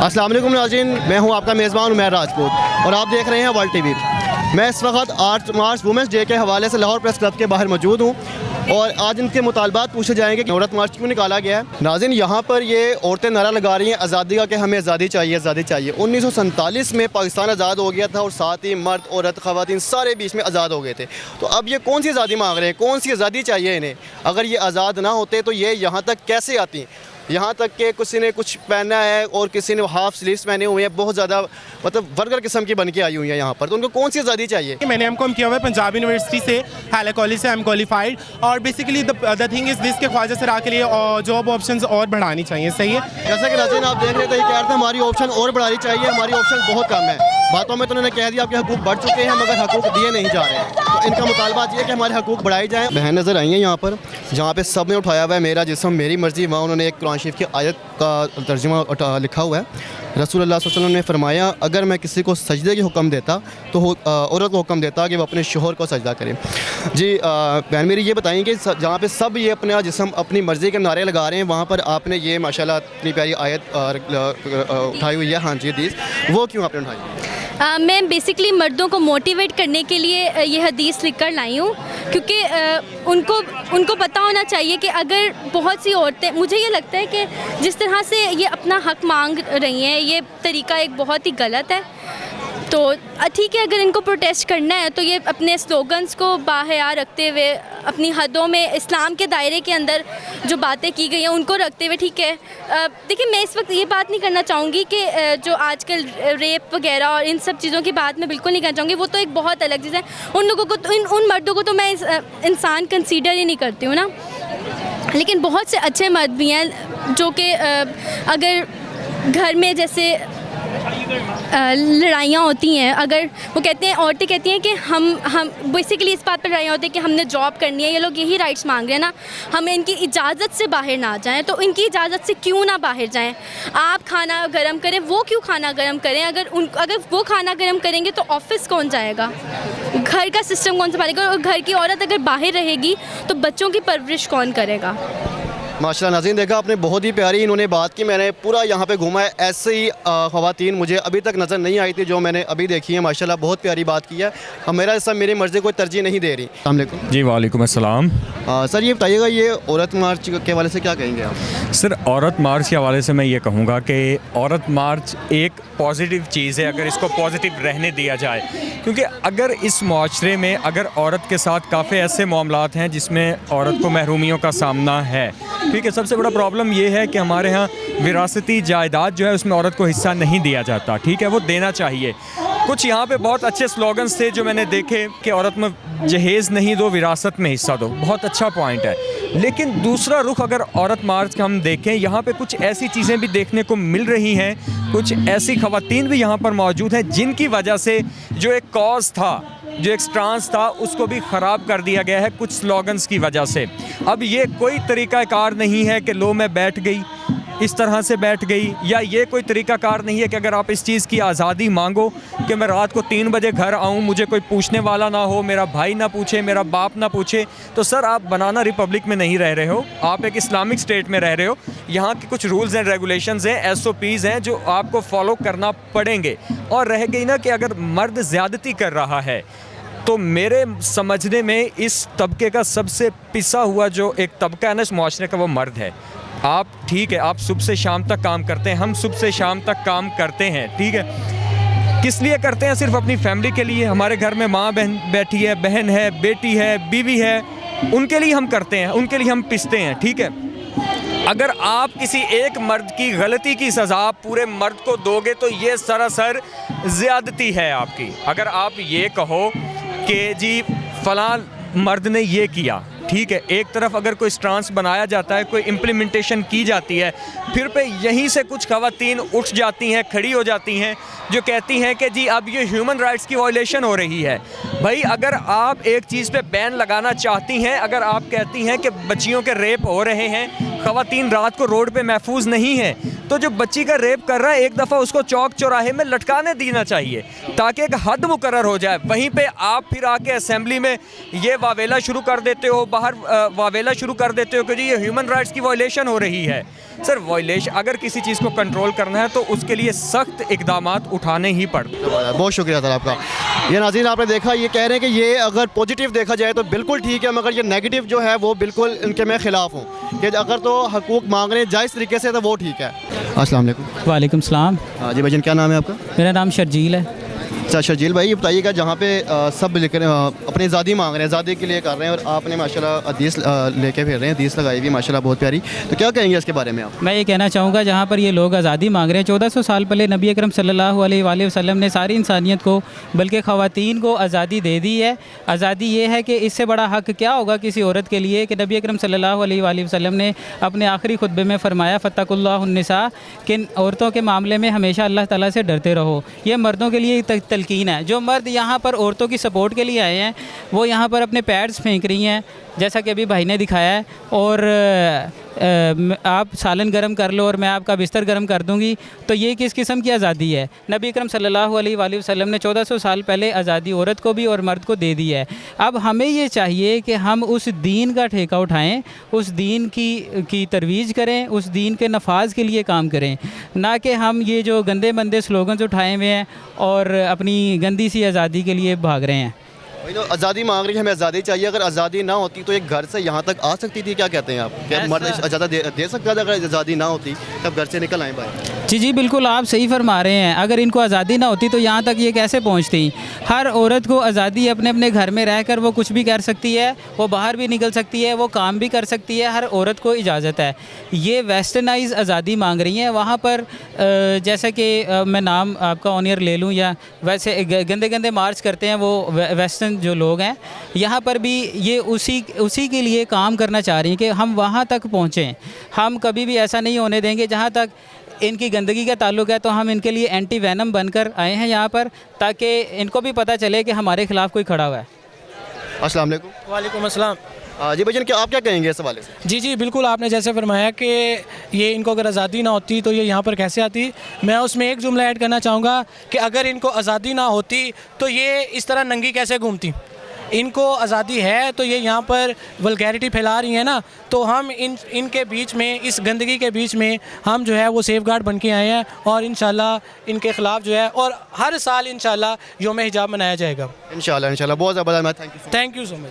अस्सलाम वालेकुम नाज़रीन, मैं हूं आपका मेज़बान उमैर राजपूत और आप देख रहे हैं वर्ल्ड टीवी। मैं इस वक्त 8 मार्च वुमेंस डे के हवाले से लाहौर प्रेस क्लब के बाहर मौजूद हूं और आज इनके मुतालबात पूछे जाएंगे कि औरत मार्च क्यों निकाला गया है। नाज़रीन, यहाँ पर ये औरतें नारा लगा रही हैं आज़ादी का कि हमें आज़ादी चाहिए, आज़ादी चाहिए। 1947 में पाकिस्तान आज़ाद हो गया था और साथ ही मर्द, औरत, ख़वातीन सारे बीच में आज़ाद हो गए थे। तो अब ये कौन सी आज़ादी मांग रहे हैं, कौन सी आज़ादी चाहिए इन्हें? अगर ये आज़ाद ना होते तो ये यहाँ तक कैसे आती? यहाँ तक कि किसी ने कुछ पहना है और किसी ने हाफ स्लीव्स पहने हुए हैं, बहुत ज़्यादा मतलब वर्गर किस्म की बन के आई हुई है यहाँ पर। तो उनको कौन सी आज़ादी चाहिए? मैंने एमकॉम किया हुआ है पंजाब यूनिवर्सिटी से, हैला कॉलेज से, आई एम क्वालिफाइड। और basically the thing is this के ख्वाजा सरा के लिए जॉब ऑप्शंस और बढ़ानी चाहिए। सही है, जैसा कि नाज़रीन आप देख रहे थे, कह रहे थे हमारी ऑप्शन और बढ़ानी चाहिए, हमारी ऑप्शन बहुत कम है। बातों में तो उन्होंने कह दिया आपके हकूक़ बढ़ चुके हैं मगर हकूक़ दिए नहीं जा रहे हैं। तो इनका मुतालबा ये है कि हमारे हकूक़ बढ़ाए जाएँ। बहन नज़र आई हैं यहाँ पर, जहाँ पे सब ने उठाया हुआ है मेरा जिस्म मेरी मर्ज़ी। वहाँ उन्होंने एक कुरान शरीफ की आयत का तर्जुमा लिखा हुआ है। रसूलुल्लाह सल्लल्लाहु अलैहि वसल्लम ने फरमाया, अगर मैं किसी को सजदे की हुक्म देता तो औरत को हुक्म देता कि वो अपने शोहर को सजदा करे। जी बहन मेरी ये बताएं कि जहाँ पे सब ये अपना जिस्म अपनी मर्ज़ी के नारे लगा रहे हैं, वहाँ पर आपने ये माशाल्लाह इतनी प्यारी आयत उठाई हुई है। हाँ जी, हदीस वो क्यों आपने उठाई? मैं बेसिकली मर्दों को मोटिवेट करने के लिए ये हदीस लिख कर लाई हूँ, क्योंकि उनको पता होना चाहिए कि अगर बहुत सी औरतें, मुझे ये लगता है कि जिस तरह से ये अपना हक मांग रही हैं, ये तरीका एक बहुत ही गलत है। तो ठीक है, अगर इनको प्रोटेस्ट करना है तो ये अपने स्लोगन्स को बाहया रखते हुए, अपनी हदों में, इस्लाम के दायरे के अंदर जो बातें की गई हैं उनको रखते हुए, ठीक है। देखिए, मैं इस वक्त ये बात नहीं करना चाहूँगी कि जो आजकल रेप वगैरह और इन सब चीज़ों की बात मैं बिल्कुल नहीं करना चाहूँगी, वो तो एक बहुत अलग चीज़ है। उन लोगों को उन मर्दों को तो मैं इंसान कंसीडर ही नहीं करती हूँ ना। लेकिन बहुत से अच्छे मर्द भी हैं जो कि अगर घर में जैसे लड़ाइयाँ होती हैं, अगर वो कहते हैं, औरतें कहती हैं कि हम बेसिकली इस बात पर लड़ाइयाँ होती हैं कि हमने जॉब करनी है, ये लोग यही राइट्स मांग रहे हैं ना, हमें इनकी इजाज़त से बाहर ना जाएं। तो इनकी इजाज़त से क्यों ना बाहर जाएं? आप खाना गर्म करें, वो क्यों खाना गर्म करें? अगर वो खाना गर्म करेंगे तो ऑफिस कौन जाएगा? घर का सिस्टम कौन संभालेगा? और घर की औरत अगर बाहर रहेगी तो बच्चों की परवरिश कौन करेगा? माशाल्लाह नाज़रीन, देखा आपने, बहुत ही प्यारी इन्होंने बात की। मैंने पूरा यहाँ पे घूमा है, ऐसे ही ख़वातीन मुझे अभी तक नज़र नहीं आई थी जो मैंने अभी देखी है। माशाल्लाह बहुत प्यारी बात की है। मेरा सब मेरी मर्ज़ी को तरजीह नहीं दे रही। अस्सलाम वालेकुम। जी वालेकुम अस्सलाम। सर ये बताइएगा, ये औरत मार्च के हवाले से क्या कहेंगे आप? सर, औरत मार्च के हवाले से मैं ये कहूँगा कि औरत मार्च एक पॉजिटिव चीज़ है अगर इसको पॉजिटिव रहने दिया जाए, क्योंकि अगर इस माशरे में अगर औरत के साथ काफ़ी ऐसे मामलात हैं जिसमें औरत को महरूमियों का सामना है, ठीक है। सबसे बड़ा प्रॉब्लम ये है कि हमारे यहाँ विरासती जायदाद जो है उसमें औरत को हिस्सा नहीं दिया जाता, ठीक है, वो देना चाहिए। कुछ यहाँ पे बहुत अच्छे स्लोगन्स थे जो मैंने देखे कि औरत में जहेज़ नहीं दो, विरासत में हिस्सा दो, बहुत अच्छा पॉइंट है। लेकिन दूसरा रुख अगर औरत मार्च का हम देखें, यहाँ पे कुछ ऐसी चीज़ें भी देखने को मिल रही हैं, कुछ ऐसी ख़वातीन भी यहाँ पर मौजूद हैं जिनकी वजह से जो एक कॉज था, जो एक स्टांस था, उसको भी ख़राब कर दिया गया है कुछ स्लोगन्स की वजह से। अब ये कोई तरीक़ाकार नहीं है कि लो मैं बैठ गई, इस तरह से बैठ गई, या ये कोई तरीक़ाकार नहीं है कि अगर आप इस चीज़ की आज़ादी मांगो कि मैं रात को 3 बजे घर आऊँ, मुझे कोई पूछने वाला ना हो, मेरा भाई ना पूछे, मेरा बाप ना पूछे, तो सर आप बनाना रिपब्लिक में नहीं रह रहे हो, आप एक इस्लामिक स्टेट में रह रहे हो। यहाँ के कुछ रूल्स एंड रेगुलेशंस हैं, SOPs हैं जो आपको फॉलो करना पड़ेंगे। और रह गई ना कि अगर मर्द ज़्यादती कर रहा है, तो मेरे समझने में इस तबके का सबसे पिसा हुआ जो एक तबका है ना इस माशरे का, वो मर्द है। आप ठीक है, आप सुबह से शाम तक काम करते हैं, हम सुबह से शाम तक काम करते हैं, ठीक है। किस लिए करते हैं? सिर्फ अपनी फैमिली के लिए। हमारे घर में माँ बहन बैठी है, बहन है, बेटी है, बीवी है, उनके लिए हम करते हैं, उनके लिए हम पिसते हैं, ठीक है। अगर आप किसी एक मर्द की गलती की सज़ा पूरे मर्द को दोगे तो ये सरासर ज़्यादती है आपकी। अगर आप ये कहो कि जी फ़लाँ मर्द ने ये किया, ठीक है, एक तरफ अगर कोई स्टांस बनाया जाता है, कोई इम्प्लीमेंटेशन की जाती है, फिर पे यहीं से कुछ ख़वातीन उठ जाती हैं, खड़ी हो जाती हैं, जो कहती हैं कि जी अब ये ह्यूमन राइट्स की वायलेशन हो रही है। भाई, अगर आप एक चीज़ पे बैन लगाना चाहती हैं, अगर आप कहती हैं कि बच्चियों के रेप हो रहे हैं, ख़वातीन रात को रोड पे महफूज नहीं है, तो जो बच्ची का रेप कर रहा है एक दफ़ा उसको चौक चौराहे में लटकाने देना चाहिए ताकि एक हद मुकर्रर हो जाए। वहीं पे आप फिर आके असेंबली में ये वावेला शुरू कर देते हो, बाहर वावेला शुरू कर देते हो कि जी ये ह्यूमन राइट्स की वायलेशन हो रही है। सर वायलेशन, अगर किसी चीज़ को कंट्रोल करना है तो उसके लिए सख्त इकदामात उठाने ही पड़ते हैं। बहुत शुक्रिया सर आपका। ये नाज़रीन आपने देखा, ये कह रहे हैं कि ये अगर पॉजिटिव देखा जाए तो बिल्कुल ठीक है, मगर ये नेगेटिव जो है वो बिल्कुल इनके मैं ख़िलाफ़ हूँ कि अगर तो हकूक़ मांग रहे हैं जायज़ तरीके से तो वो ठीक है। अस्सलाम वालेकुम। वालेकुम सलाम। हाँ जी भाईजान, क्या नाम है आपका? मेरा नाम शर्जील है। अच्छा शर्जील भाई, ये बताइएगा जहाँ पे सब लेकर अपनी आज़ादी मांग रहे हैं, आज़ादी के लिए कर रहे हैं, और आपने माशाल्लाह हदीस लेके फिर रहे हैं, हदीस लगाई हुई माशाल्लाह बहुत प्यारी, तो क्या कहेंगे इसके बारे में आप? मैं ये कहना चाहूँगा जहाँ पर ये लोग आज़ादी मांग रहे हैं, 1400 साल पहले नबी अकरम सल्लल्लाहु अलैहि वसल्लम ने सारी इंसानियत को, बल्कि ख़वातीन को आज़ादी दे दी है। आज़ादी ये है कि इससे बड़ा हक़ क्या होगा किसी औरत के लिए कि नबी अकरम सल्लल्लाहु अलैहि वसल्लम ने अपने आखिरी खुतबे में फ़रमाया फ़त्तकुल्लाहुन्निसा, कि औरतों के मामले में हमेशा अल्लाह ताला से डरते रहो। ये मर्दों के लिए तलकीन है। जो मर्द यहाँ पर औरतों की सपोर्ट के लिए आए हैं वो यहाँ पर अपने पैड्स फेंक रही हैं, जैसा कि अभी भाई ने दिखाया है, और आप सालन गर्म कर लो और मैं आपका बिस्तर गर्म कर दूंगी, तो ये किस किस्म की आज़ादी है? नबी अकरम सल्लल्लाहु अलैहि वसल्लम ने 1400 साल पहले आज़ादी औरत को भी और मर्द को दे दी है। अब हमें ये चाहिए कि हम उस दीन का ठेका उठाएं, उस दीन की तरवीज करें, उस दीन के नफाज के लिए काम करें, ना कि हम ये जो गंदे मंदे स्लोगन्स उठाए हुए हैं और अपनी गंदी सी आज़ादी के लिए भाग रहे हैं। वही तो आज़ादी मांग रही है, हमें आज़ादी चाहिए। अगर आज़ादी ना होती तो एक घर से यहाँ तक आ सकती थी, क्या कहते हैं आप? क्या मर्द आज़ादी दे सकता था? अगर आज़ादी ना होती तब घर से निकल आए भाई। जी बिल्कुल, आप सही फरमा रहे हैं। अगर इनको आज़ादी ना होती तो यहाँ तक ये कैसे पहुँचती? हर औरत को आज़ादी, अपने अपने घर में रहकर वो कुछ भी कर सकती है, वो बाहर भी निकल सकती है, वो काम भी कर सकती है, हर औरत को इजाज़त है। ये वेस्टर्नाइज आज़ादी मांग रही हैं। वहाँ पर जैसा कि मैं नाम आपका ऑनियर ले लूँ, या वैसे गंदे गंदे मार्च करते हैं वो वेस्टर्न जो लोग हैं, यहाँ पर भी ये उसी के लिए काम करना चाह रही हैं कि हम वहाँ तक पहुँचें। हम कभी भी ऐसा नहीं होने देंगे। जहाँ तक इनकी गंदगी का ताल्लुक़ है तो हम इनके लिए एंटी वैनम बनकर आए हैं यहाँ पर, ताकि इनको भी पता चले कि हमारे ख़िलाफ़ कोई खड़ा हुआ है। अस्सलाम वालेकुम। वालेकुम अस्सलाम। जी भाईजान, क्या आप क्या कहेंगे इस हवाले से? जी बिल्कुल, आपने जैसे फरमाया कि ये इनको अगर आज़ादी ना होती तो ये यहाँ पर कैसे आती। मैं उसमें एक जुमला ऐड करना चाहूँगा कि अगर इनको आज़ादी ना होती तो ये इस तरह नंगी कैसे घूमती। इनको आज़ादी है तो ये यहाँ पर वल्गैरिटी फैला रही हैं ना, तो हम इनके बीच में, इस गंदगी के बीच में हम जो है वो सेफ गार्ड बन के आए हैं, और इंशाल्लाह इनके ख़िलाफ़ जो है, और हर साल इंशाल्लाह यौम हिजाब मनाया जाएगा। इंशाल्लाह बहुत ज़बरदस्त। Thank you so much.